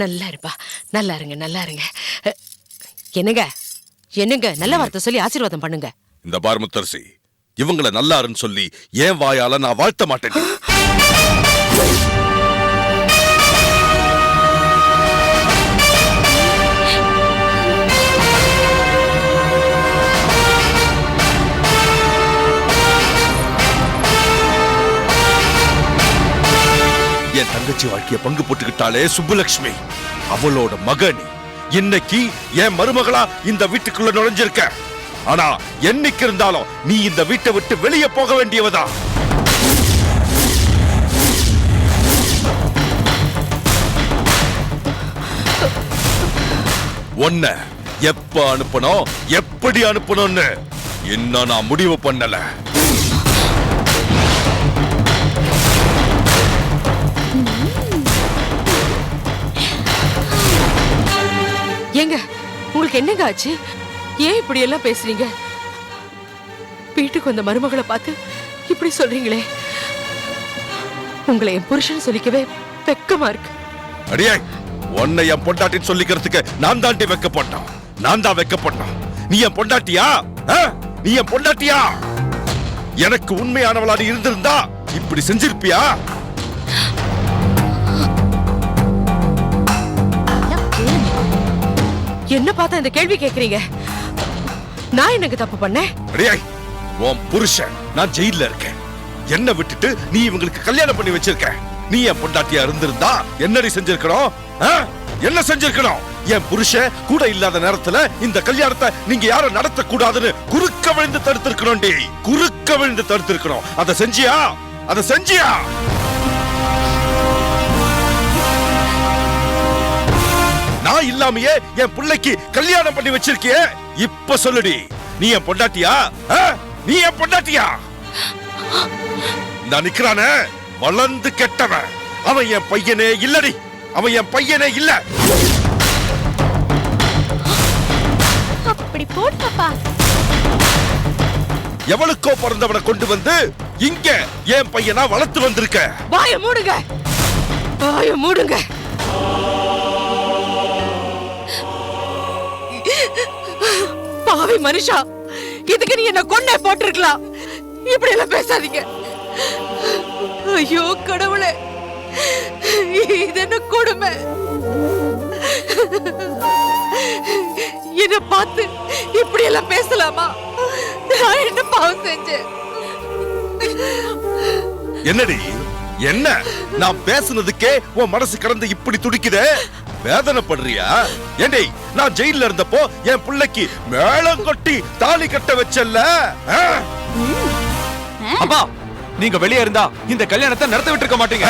நல்லா இருப்பா, நல்லா இருங்க, நல்லா இருங்க. என்னங்க என்னங்க, நல்ல வார்த்தை சொல்லி ஆசீர்வாதம் பண்ணுங்க. இந்த பார் முத்தரசி, இவங்கள நல்லாருன்னு சொல்லி ஏன் வாயால நான் வாழ்த்த மாட்டேன். என் தங்கச்சி வாழ்க்கைய பங்கு போட்டுக்கிட்டாலே சுப்புலட்சுமி, அவளோட மகன் இன்னைக்கு என் மருமகளா இந்த வீட்டுக்குள்ள நுழைஞ்சிருக்க. ஆனா என்னைக்கு இருந்தாலும் நீ இந்த வீட்டை விட்டு வெளியே போக வேண்டியவதா. ஒன்ன எப்ப அனுப்பணும், எப்படி அனுப்பணும்னு இன்னும் நான் முடிவு பண்ணல. ஏங்க, உங்களுக்கு என்னங்க ஆச்சு? ஏன் இப்படி எல்லாம் பேசுறீங்க? வீட்டுக்கு வந்த மருமகளை பார்த்து இப்படி சொல்றீங்களே. உங்களை என் புருஷன் சொல்லிக்கவே வெக்கமா இருக்கு. அடியே, உன்னை என் பொண்டாட்டின்னு சொல்லிக்கிறதுக்கு நான் தாண்டி வெக்கப்பட்டோம். நான் தான் வெக்கப்பட்டோம். நீ என் பொண்டாட்டியா? நீ என் பொண்டாட்டியா? எனக்கு உண்மையானவளா இருந்திருந்தா இப்படி செஞ்சிருப்பியா? என்ன பார்த்தா இந்த கேள்வி கேக்குறீங்க? நான் எனக்கு தப்பு பண்ணேன்? அடியே, உன் புருஷன் நான் ஜெயில்ல இருக்கேன். என்ன விட்டுட்டு நீ இவங்களுக்கு கல்யாணம் பண்ணி வச்சிருக்க. நீ என் பொண்டாட்டியா இருந்திருந்தா என்னடி செஞ்சிருக்கணும்? என்ன செஞ்சிருக்கணும்? என் புருஷன் கூட இல்லாத நேரத்துல இந்த கல்யாணத்தை நீங்க யாரும் நடத்த கூடாதுன்னு குறுக்க விழுந்து தடுத்திருக்கணும். குறுக்க விழுந்து தடுத்திருக்கணும். அதை செஞ்சியா? அதை செஞ்சியா? நான் இல்லாமையே என் பிள்ளைக்கு கல்யாணம் பண்ணி வச்சிருக்கியே. இப்ப சொல்லுடி, நீ என் பொண்டாட்டியா? நீ என் பொண்டாட்டியா? நான் நிக்கிறானே வளர்ந்து கெட்டவன், அவன் என் பையனே இல்லடி. அவன் என் பையனே இல்ல. அப்படி போடுப்பா. எவளுக்கோ பிறந்தவனை கொண்டு வந்து இங்க என் பையனா வளர்த்து வந்திருக்க. வாய மூடுங்க, வாய மூடுங்க. பாவி மனுஷா, இதுக்கு நீ என்ன கொன்னே போட்டிருக்கலாம். இப்படி எல்லாம் பேசாதீங்க. ஐயோ கடவுளே, இது என்ன கொடுமை. என்ன பார்த்து இப்படி எல்லாம் பேசலாமா? நான் என்ன பாவம் செஞ்சேன்? என்னடி என்ன? நான் பேசுனதுக்கே உன் மனசு கடந்து இப்படி துடிக்குதே. வேதனைப்படுறியா? ஏண்டி, நான் ஜெயில இருந்தப்போ என் பிள்ளைக்கு மேளம் கொட்டி தாலி கட்ட வச்சல்ல. அப்பா, நீங்க வெளியே இருந்தா இந்த கல்யாணத்தை நடத்த விட்டுருக்க மாட்டீங்க.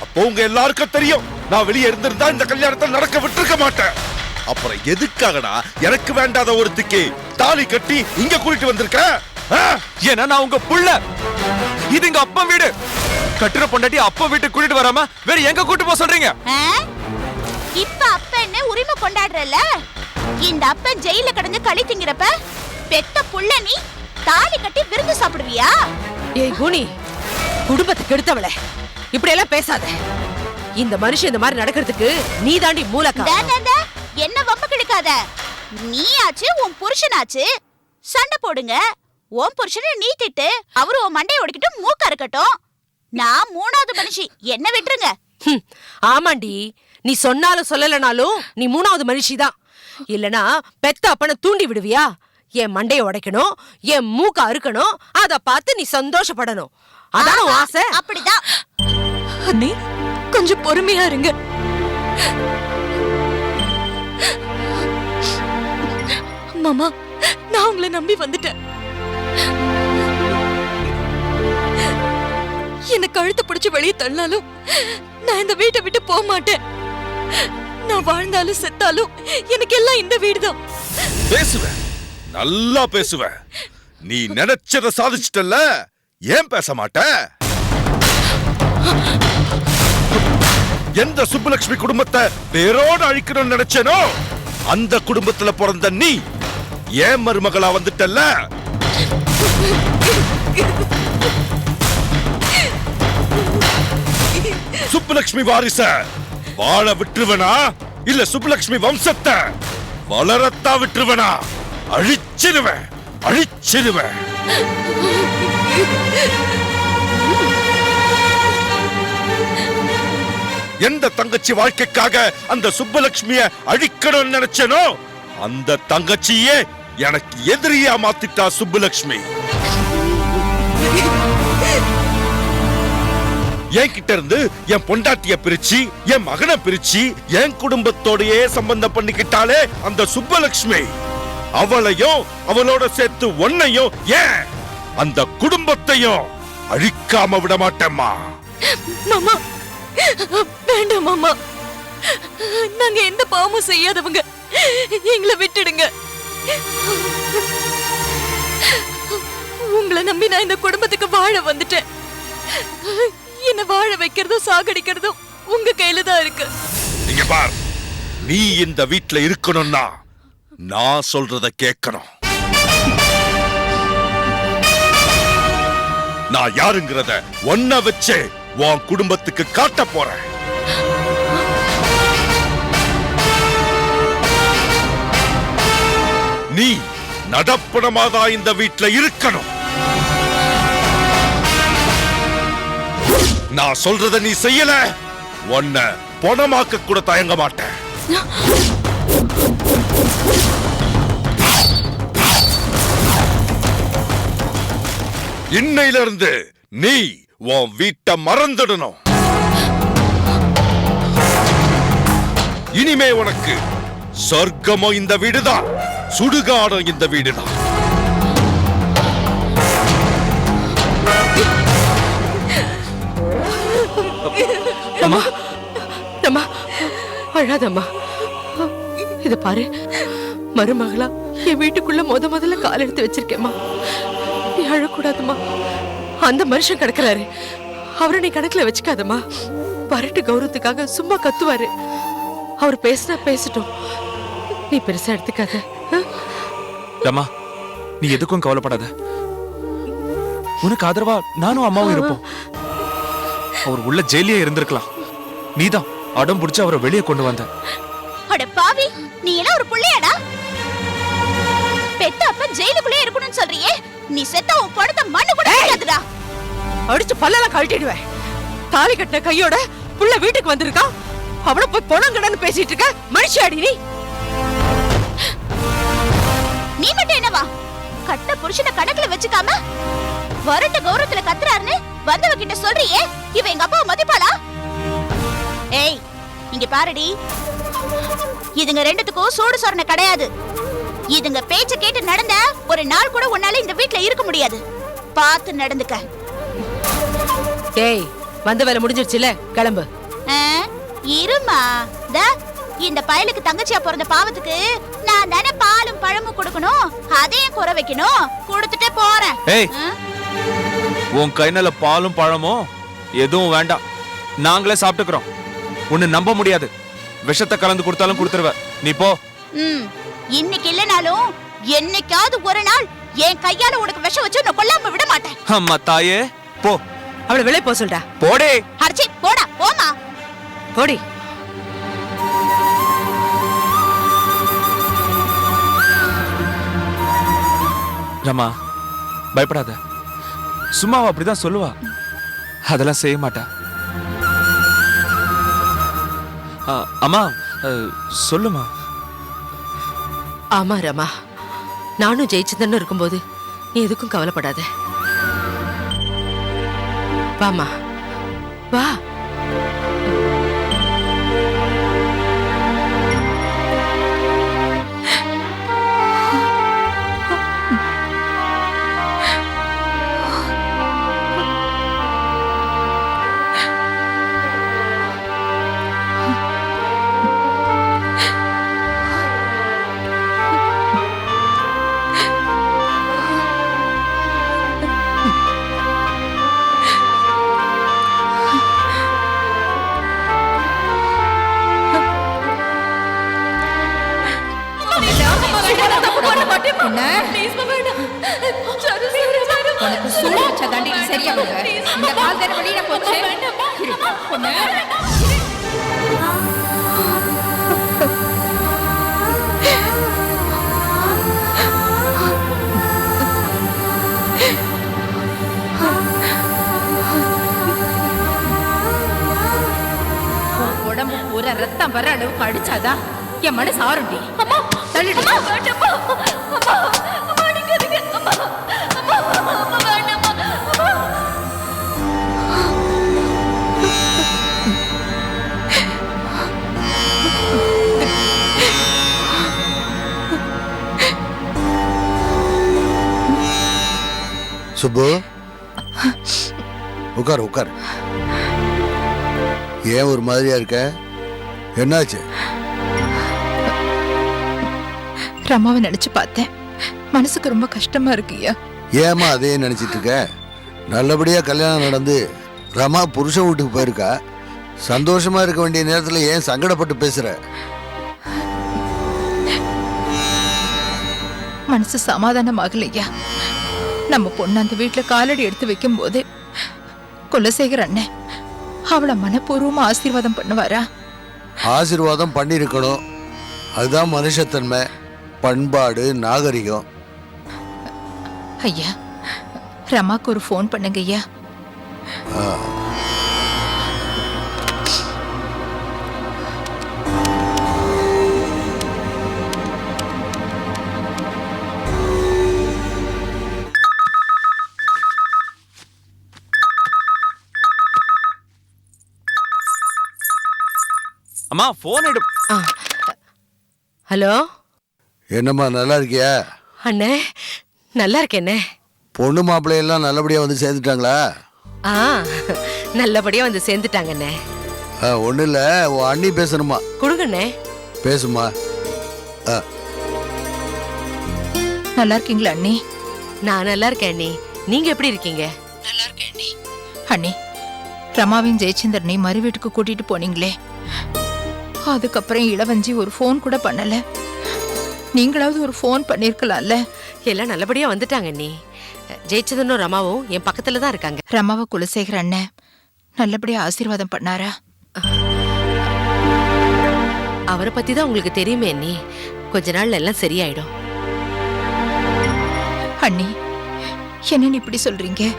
அப்போ உங்க எல்லாருக்கும் தெரியும், நான் வெளியே இருந்திருந்தா இந்த கல்யாணத்தை நடக்க விட்டுருக்க மாட்டேன். அப்புறம் எதுக்காகடா எனக்கு வேண்டாத ஒருத்திக்கு தாலி கட்டி இங்க கூட்டிட்டு வந்திருக்க? ஏன்னா நான் உங்க புள்ள. இது எங்க அப்பா வீடு. கட்டுற பொண்டாட்டி அப்பா வீட்டுக்கு கூட்டிட்டு வராம வேற எங்க கூட்டு போக சொல்றீங்க? இப்ப அப்பன்னு உரிமை கொண்டாடுறல. இந்த அப்பன் ஜெயில கடந்து களி திங்கிறப்ப பெத்த புள்ள நீ தாலி கட்டி விருந்து சாப்பிடுவியா? ஏய் குனி, குடும்பத்துக்கு எடுத்தவளே, இப்படி எல்லாம் பேசாத. இந்த மனுஷன் இந்த மாதிரி நடக்கிறதுக்கு நீ தாண்டி மூலக்காரணம். என்ன வம்பு கிழக்காத. நீ ஆச்சு உன் புருஷனாச்சு, சண்டை போடுங்க. உன் புருஷனை நீ திட்டு, அவரு உன் மண்டையை ஒடிக்கிட்டு மூக்கா இருக்கட்டும். நான் மூணாவது மனுஷி, என்ன விட்டுருங்க. ஆமாண்டி, நீ சொன்னாலும் சொல்லலனாலும் நீ மூணாவது மனுஷிதான். இல்லனா பெத்த அப்பனை தூண்டி விடுவியா? என் மண்டைய உடைக்கணும், என் மூக்க அறுக்கணும், அத பார்த்து நீ சந்தோஷப்படணும். அதான் உன் ஆசை. அப்படிதான். அண்ணி, கொஞ்சம் பொறுமையா இருங்க. மாமா, நான் உங்களை நம்பி வந்துட்டேன். என்ன கழுத்து பிடிச்சு வெளியே தள்ளாலும் நான் இந்த வீட்டை விட்டு போக மாட்டேன். நான் வாழ்ந்தாலும் செத்தாலும் எனக்கு எல்லாம் இந்த வீடுதான். பேசுவேன், நல்லா பேசுவேன். நீ நினைச்சத சாதிச்சிட்டல்ல, ஏன் பேச மாட்ட? எந்த சுப்புலட்சுமி குடும்பத்தை பேரோடு அழிக்கணும்னு நினைச்சேனோ அந்த குடும்பத்துல பிறந்த நீ ஏன் மருமகளா வந்துட்டல்ல. சுப்புலட்சுமி வாரிச வாழ விட்டுருவனா இல்ல சுப்புலட்சுமி வம்சத்தை வளரத்தா விட்டுருவனா? அழிச்சிருவேன், அழிச்சிருவேன். எந்த தங்கச்சி வாழ்க்கைக்காக அந்த சுப்புலட்சுமிய அழிக்கணும்னு நினைச்சனோ அந்த தங்கச்சியே எனக்கு எதிரியா மாத்திட்டா சுப்புலட்சுமி. என்கிட்ட இருந்து என் பொண்டாட்டிய பிரிச்சு என் மகனை பிரிச்சு என் குடும்பத்தோடயே சம்பந்தம் பண்ணிக்கிட்டாலே அந்த சுப்புலட்சுமி. அவளையும் அவளோட சேர்த்து ஒன்னையும் ஏன் அந்த குடும்பத்தையும் அழிக்காம விட மாட்டேம்மா. மாமா வேண்டாம் மாமா, நாங்க எந்த பாவமும் செய்யாதவங்க, எங்களை விட்டுடுங்க. உங்களை நம்பி நான் இந்த குடும்பத்துக்கு வாழ வந்துட்டேன். என்ன வாழ வைக்கிறதும் சாகடிக்கிறதும் உங்க கையில தான் இருக்கு. இங்க பார், நீ இந்த வீட்ல இருக்கணும்னா நான் சொல்றத கேட்கணும். நான் யாருங்கிறத ஒன்ன வச்சு உன் குடும்பத்துக்கு காட்ட போறேன். நீ நடப்பணமாதான் இந்த வீட்ல இருக்கணும். நான் சொல்றத நீ செய்யல, உன்னை பணமாக்க கூட தயங்க மாட்டேன். இன்னையில இருந்து நீ உன் வீட்டை மறந்துடணும். இனிமே உனக்கு சொர்க்கமோ இந்த வீடுதான், சுடுகாடும் இந்த வீடுதான். அம்மா, அம்மா அழாதம்மா. இத பாரு, மருமகளா என் வீட்டுக்குள்ள முதல்ல கால் எடுத்து வச்சிருக்கேம்மா. நீ அழக்கூடாதுமா. அந்த மனுஷன் கிடக்குறாரு, அவரை நீ கணக்குல வச்சுக்காதம்மா. வரட்டு கௌரவத்துக்காக சும்மா கத்துவாரு. அவர் பேசினா பேசட்டும், நீ பெருசா எடுத்துக்காத. ரமா, நீ எதுக்கும் கவலைப்படாத. உனக்கு ஆதரவா நானும் அம்மாவும் இருப்போம். அவர் உள்ள ஜெயிலே இருந்திருக்கலாம், நீதான் அடம் பிடிச்சு அவரை வெளியே கொண்டு வந்த. அட பாவி, நீ எல்லாம் ஒரு புள்ளையாடா? பெத்த அப்ப ஜெயிலுக்குள்ளே இருக்கணும்னு சொல்றியே, நீ செத்த உன் பணத்தை மண்ணு கூட கிடையாதுடா. அடிச்சு பல்லெல்லாம் கழட்டிடுவேன். தாலி கட்டின கையோட புள்ள வீட்டுக்கு வந்திருக்கான், அவளை போய் பொணங்கடன்னு பேசிட்டு இருக்க மனுஷியாடி நீ? நீ மட்டும் என்னவா கட்ட புருஷனை கணக்குல வச்சுக்காம வரட்டு கௌரவத்துல கத்துறாருன்னு வந்தவ கிட்ட சொல்றியே, இவ எங்க அப்பாவை மதிப்பாளா? ஏய், இங்க பாருடி, இதுங்க ரெண்டுத்துக்கும் சூடு சொரணை கிடையாது. இதுங்க பேச்ச கேட்டு நடந்த ஒரு நாள் கூட உன்னால இந்த வீட்ல இருக்க முடியாது. பார்த்து நடந்துக்க. டேய், வந்த வேலை முடிஞ்சிருச்சுல, கிளம்பு. இருமா, இந்த பயலுக்கு தங்கச்சியா பிறந்த பாவத்துக்கு நான் தானே பாலும் பழமும் கொடுக்கணும், அதையும் குறை வைக்கணும். கொடுத்துட்டே போறேன். ஏய், உன் கைனால பாலும் பழமும் எதுவும் வேண்டாம், நாங்களே சாப்பிட்டுக்கிறோம். உன்னை நம்ப முடியாது, விஷத்தை கலந்து கொடுத்தாலும் கொடுத்துருவ. நீ போ. இன்னைக்கு இல்லனாலும் என்னைக்காவது ஒரு நாள் என் கையால உனக்கு விஷம் வச்சு நான் கொல்லாம விட மாட்டேன். அம்மா தாயே, போ. அவளை வெளியே போ சொல்டா. போடே. அடச்சி போடா, போமா. போடி. ரமா, பயப்படாத. சும்மாவா அப்படிதான் சொல்லுவா, அதெல்லாம் செய்ய மாட்டா. அம்மா சொல்லுமா. ஆமா ரமா, நானும் ஜெயிச்சுதானே இருக்கும்போது நீ எதுக்கும் கவலைப்படாத. வாமா, வா. உனக்கு சூடு வச்சாதாண்டி சரியா போக. இந்த கால் தர வழியில போச்சு. ரத்தம் வர அளவுக்கு அடிச்சாதான் என் மனசு ஆறுண்டி. அம்மா தள்ளிடு. சுப்பு, உட்கார் உட்கார். ஏன் ஒரு மாதிரியா இருக்க? என்னாச்சு? ரமாவை நினைச்சு பார்த்தேன். மனசுக்கு ரொம்ப கஷ்டமா இருக்குய்யா. ஏமா அதே நினைச்சிட்டு இருக்க? நல்லபடியா கல்யாணம் நடந்து ரமா புருஷன் வீட்டுக்கு போயிருக்கா. சந்தோஷமா இருக்க வேண்டிய நேரத்துல ஏன் சங்கடப்பட்டு பேசுற? மனசு சமாதானம் ஆகலையா. நம்ம பொண்ணு அந்த வீட்டுல காலடி எடுத்து வைக்கும் போது குலசேகர் அண்ணன் அவளை மனப்பூர்வமா ஆசீர்வாதம் பண்ணுவாரா? ஆசீர்வாதம் பண்ணிருக்கணும். அதுதான் மனுஷத்தன்மை, பண்பாடு, நாகரிகம். ஐயா, ரமாக்கு ஒரு ஃபோன் பண்ணுங்க ஐயா. அம்மா போன் எடு. ஹலோ என்னம்மா நல்லா இருக்கியா? அண்ணே, நல்லா இருக்கேண்ணே. பொண்ணு மாப்பிள்ளையெல்லாம் நல்லபடியா வந்து சேர்ந்துட்டாங்களா? ஆ, நல்லபடியா வந்து சேர்ந்துட்டாங்கண்ணே. ஒன்றும் இல்லை, உன் அண்ணி பேசணுமா? கொடுங்கண்ணே. பேசுமா. நல்லா இருக்கீங்களா அண்ணி? நான் நல்லா இருக்கேன் அண்ணி. நீங்க எப்படி இருக்கீங்க? நல்லா இருக்கேன் அண்ணி. அண்ணி, ரமாவையும் ஜெயச்சந்திரனையும் மறு வீட்டுக்கு கூட்டிட்டு போனீங்களே, அதுக்கப்புறம் இளவஞ்சி ஒரு ஃபோன் கூட பண்ணல. நீங்களாவது ஒரு ஃபோன் பண்ணிருக்கலாம்ல. எல்லாம் நல்லபடியா வந்துட்டாங்க அண்ணி. ஜெயச்சந்திரனும் ரமாவும் என் பக்கத்துல தான் இருக்காங்க. ரமாவை குலசேகர் அண்ணன் நல்லபடியா ஆசீர்வாதம் பண்ணாரா? அவரை பத்தி தான் உங்களுக்கு தெரியுமே அண்ணி. கொஞ்ச நாள்ல எல்லாம் சரியாயிடும். அண்ணி, என்னன்னு இப்படி சொல்றீங்க?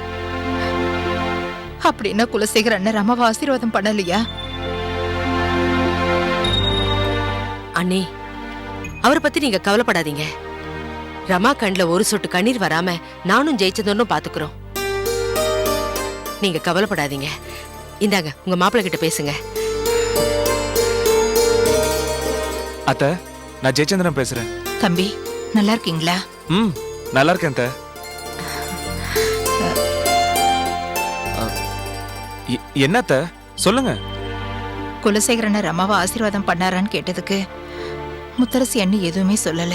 அப்படின்னா குலசேகர் அண்ணன் ரமாவை ஆசீர்வாதம் பண்ணலையா? அண்ணி, அவரை பத்தி நீங்க கவலைப்படாதீங்க. ரமா கண்ல ஒரு சொட்டு கண்ணீர் வராம நானும் ஜெயிச்சதும் பாத்துக்கிறோம். நீங்க கவலைப்படாதீங்க. இந்தாங்க, உங்க மாப்பிள்ளை கிட்ட பேசுங்க. அத்தை, நான் ஜெயச்சந்திரன் பேசுறேன். தம்பி, நல்லா இருக்கீங்களா? ம், நல்லா இருக்கேன் அத்தை. என்ன அத்தை, சொல்லுங்க. குலசேகர் அண்ணன் ரமாவை ஆசீர்வாதம் பண்ணாரான்னு கேட்டதுக்கு முத்தரசி அண்ணி எதுவுமே சொல்லல.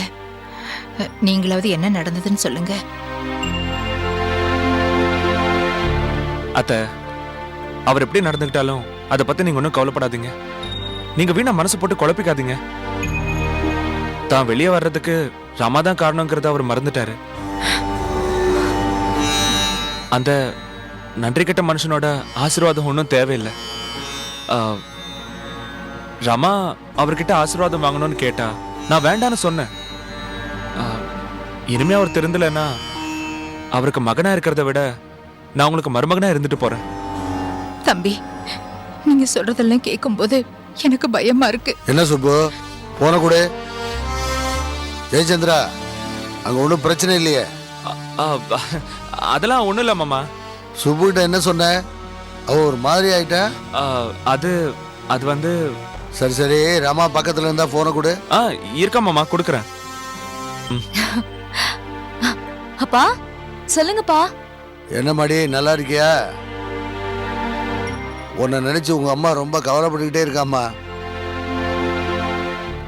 நீங்களாவது என்ன நடந்ததுன்னு சொல்லுங்க. அத்தை, அவர் எப்படி நடந்துக்கிட்டாலும் அதை பத்தி நீங்க ஒன்றும் கவலைப்படாதீங்க. நீங்க வீணா மனசு போட்டு குழப்பிக்காதீங்க. தான் வெளியே வர்றதுக்கு ரமா தான் காரணங்கிறத அவர் மறந்துட்டாரு. அந்த நன்றி கெட்ட மனுஷனோட ஆசீர்வாதம் ஒன்றும் தேவையில்லை. ரமா அவர்கிட்ட ஆசீர்வாதம் வாங்கணும்னு கேட்டா நான் வேண்டான்னு சொன்னேன். இனிமே அவர் திருந்தலைன்னா அவருக்கு மகனா இருக்கிறத விட நான் உங்களுக்கு மருமகனா இருந்துட்டு போறேன். தம்பி, நீங்க சொல்றதெல்லாம் கேட்கும்போது எனக்கு பயமா இருக்கு. என்ன சுப்பு, போன கூட ஜெயச்சந்திரா, அங்க ஒன்றும் பிரச்சனை இல்லையே? அதெல்லாம் ஒண்ணும் இல்ல மாமா. சுப்புகிட்ட என்ன சொன்ன? அவ ஒரு மாதிரி ஆயிட்டா? அது அது வந்து சரி சரி, ரமா பக்கத்துல இருந்தா போன கூட. இருக்கா மாமா, கொடுக்குறேன். அப்பா சொல்லுங்கப்பா. என்ன மாடி, நல்லா இருக்கியா? உன்னை நினைச்சு உங்க அம்மா ரொம்ப கவலைப்பட்டுக்கிட்டே இருக்காம்மா.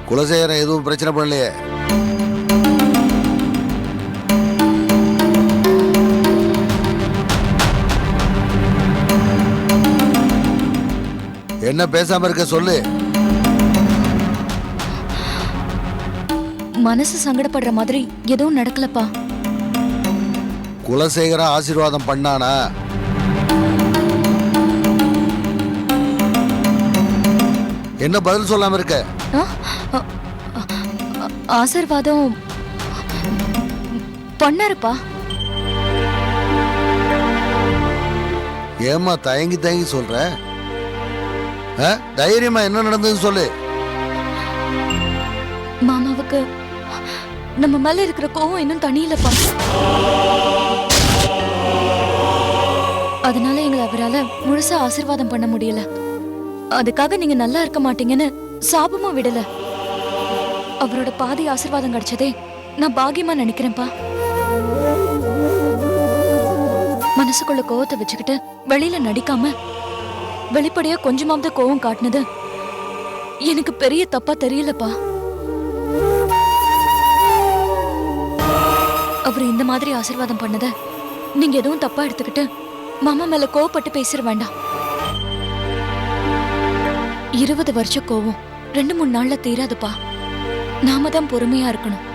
குலசேகரன் எதுவும் பிரச்சனை பண்ணலையே? என்ன பேசாம இருக்க சொல்லு. மனசு சங்கடப்படுற மாதிரி எதுவும் நடக்கலப்பா. குலசேகரன் ஆசீர்வாதம் பண்ணானா? என்ன பதில் சொல்லாம இருக்க? ஆசீர்வாதம் பண்ணாருப்பா. ஏமா தயங்கி தயங்கி சொல்ற? தைரியமா என்ன நடந்ததுன்னு சொல்லு. அப்பாக்கு நம்ம மேல இருக்கிற கோவம் இன்னும் தனியிலப்பா. அதனால எங்களை அவரால முழுசா ஆசீர்வாதம் பண்ண முடியல. அதுக்காக நீங்க நல்லா இருக்க மாட்டீங்கன்னு சாபமும் விடல. அவரோட பாதி ஆசீர்வாதம் கிடைச்சதே நான் பாக்கியமா நினைக்கிறேன்ப்பா. மனசுக்குள்ள கோவத்தை வச்சுக்கிட்டு வெளியில நடிக்காம வெளிப்படையா கொஞ்சமாவது கோவம் காட்டினது எனக்கு பெரிய தப்பா தெரியலப்பா. அவர் இந்த மாதிரி ஆசீர்வாதம் பண்ணத நீங்க எதுவும் தப்பா எடுத்துக்கிட்டு மாமா மேல கோவப்பட்டு பேசிட வேண்டாம். 20 வருஷம் கோவம் 2-3 நாள்ல தீராதுப்பா. நாம தான் பொறுமையா இருக்கணும்.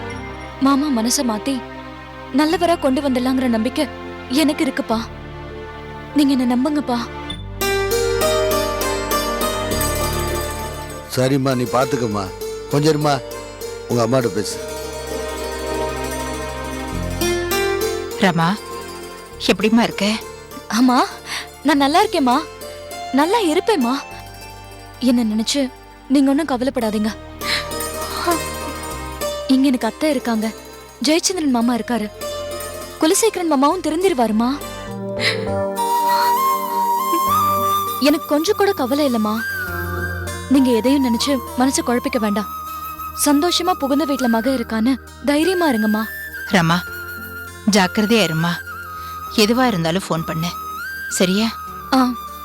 மாமா மனச மாத்தி நல்லவரா கொண்டு வந்துடலாங்கிற நம்பிக்கை எனக்கு இருக்குப்பா. நீங்க என்ன நம்புங்கப்பா. சரிம்மா, நீ பாத்துக்கம்மா. கொஞ்சம் இரும்மா, உங்க அம்மாட்ட பேசு. ரமா, எப்படிம்மா இருக்க? ஆமா, நான் நல்லா இருக்கேம்மா. நல்லா இருப்பேம்மா. என்ன நினைச்சு நீங்க ஒன்னும் கவலைப்படாதீங்க. இங்க எனக்கு அத்தை இருக்காங்க, ஜெயச்சந்திரன் மாமா இருக்காரு, குலசேகரன் மாமாவும் திருந்திருவாருமா. எனக்கு கொஞ்சம் கூட கவலை இல்லம்மா. நீங்க எதையும் நினைச்சு மனசை குழப்பிக்க வேண்டாம். சந்தோஷமா புகுந்த வீட்டுல மக இருக்கான்னு தைரியமா இருங்கம்மா. ரமா, ஜாக்கிரதையா இருமா. எதுவா இருந்தாலும் ஃபோன் பண்ணு, சரியா?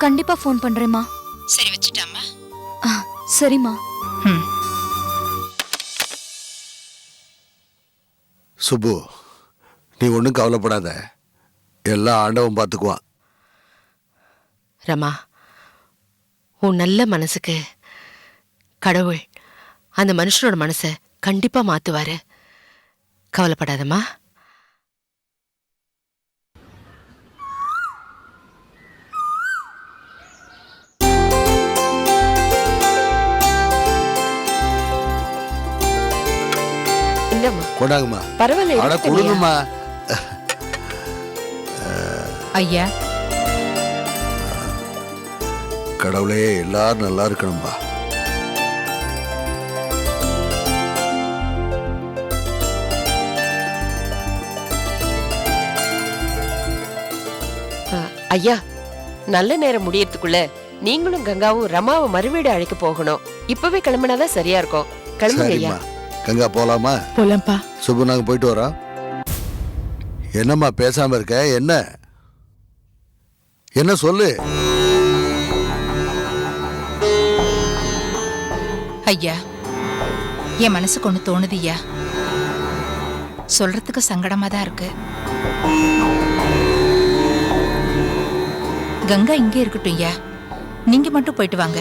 கண்டிப்பா ஃபோன் பண்றேம்மா. சரி, வச்சுட்டாமா? சரிம்மா. சுப்பு, நீ ஒன்றும் கவலைப்படாத. எல்லாம் ஆண்டவன் பார்த்துக்குவான். ரமா, உன் நல்ல மனசுக்கு கடவுள் அந்த மனுஷனோட மனசை கண்டிப்பா மாத்துவாரு. கவலைப்படாதம்மா. கொண்டாங்கம்மா. பரவாயில்ல, அட கொடுங்கம்மா. ஐயா, கடவுளே, எல்லாரும் நல்லா இருக்கணும்பா. ஐயா, நல்ல நேரம் முடியறதுக்குள்ள நீங்களும் கங்காவும் ரமாவை மறுவீடு அழைக்க போகணும். இப்பவே கிளம்பினாதான் சரியா இருக்கும். கிளம்புங்க ஐயா. சரிம்மா, கங்கா போலாமா? போலாம்ப்பா. சுப்பு, நாங்க போயிட்டு வரோம். என்னம்மா பேசாம இருக்க? என்ன என்ன சொல்லு. ஐயா, என் மனசுக்கு ஒண்ணு தோணுது ஐயா. சொல்றதுக்கு சங்கடமா தான் இருக்கு. கங்கா இங்கே இருக்கட்டும் ஐயா, நீங்க மட்டும் போயிட்டு வாங்க.